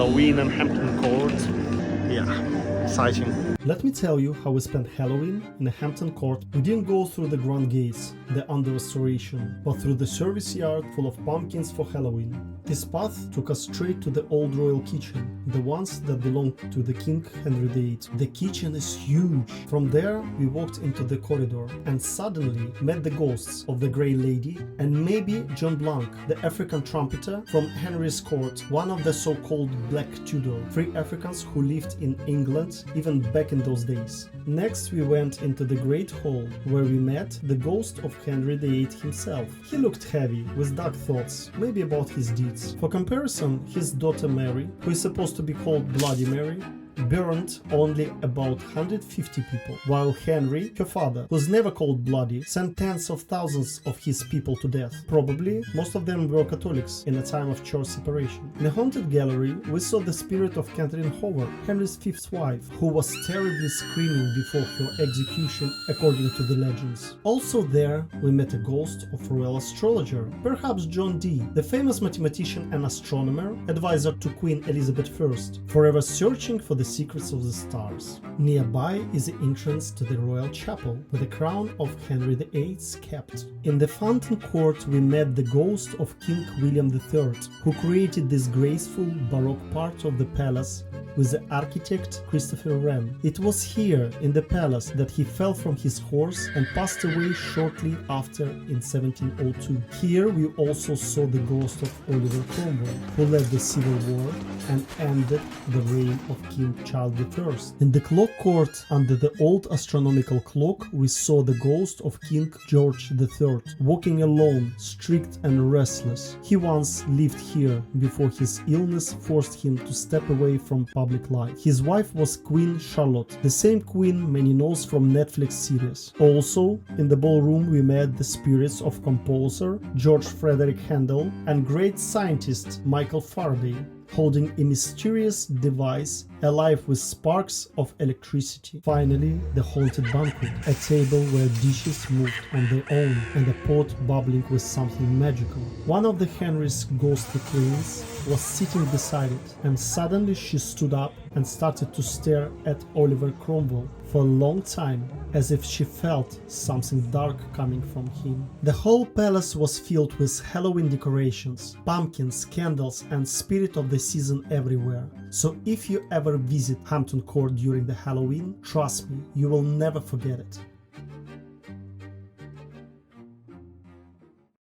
Halloween and Hampton Court. Yeah, exciting. Let me tell you how we spent Halloween in a Hampton Court. We didn't go through the grand gates, they're under restoration, but through the service yard full of pumpkins for Halloween. This path took us straight to the old royal kitchen, the ones that belonged to the King Henry VIII. The kitchen is huge. From there, we walked into the corridor and suddenly met the ghosts of the Grey Lady and maybe John Blanc, the African trumpeter from Henry's court, one of the so-called Black Tudor, free Africans who lived in England even back in those days. Next, we went into the Great Hall, where we met the ghost of Henry VIII himself. He looked heavy, with dark thoughts, maybe about his deeds. For comparison, his daughter Mary, who is supposed to be called Bloody Mary, burned only about 150 people, while Henry, her father, who's never called Bloody, sent tens of thousands of his people to death. Probably most of them were Catholics in a time of church separation. In the haunted gallery, we saw the spirit of Catherine Howard, Henry's fifth wife, who was terribly screaming before her execution according to the legends. Also there, we met a ghost of a royal astrologer, perhaps John Dee, the famous mathematician and astronomer, advisor to Queen Elizabeth I, forever searching for the secrets of the stars. Nearby is the entrance to the royal chapel, where the crown of Henry VIII is kept. In the fountain court we met the ghost of King William III, who created this graceful Baroque part of the palace with the architect Christopher Wren. It was here, in the palace, that he fell from his horse and passed away shortly after in 1702. Here we also saw the ghost of Oliver Cromwell, who led the Civil War and ended the reign of King Charles I. In the clock court, under the old astronomical clock, we saw the ghost of King George III, walking alone, strict and restless. He once lived here before his illness forced him to step away from public life. His wife was Queen Charlotte, the same queen many knows from Netflix series. Also, in the ballroom we met the spirits of composer George Frederick Handel and great scientist Michael Faraday, holding a mysterious device alive with sparks of electricity. Finally, the haunted banquet, a table where dishes moved on their own and a pot bubbling with something magical. One of the Henry's ghostly queens was sitting beside it, and suddenly she stood up and started to stare at Oliver Cromwell for a long time, as if she felt something dark coming from him. The whole palace was filled with Halloween decorations, pumpkins, candles, and spirit of the season everywhere. So if you ever visit Hampton Court during the Halloween, trust me, you will never forget it.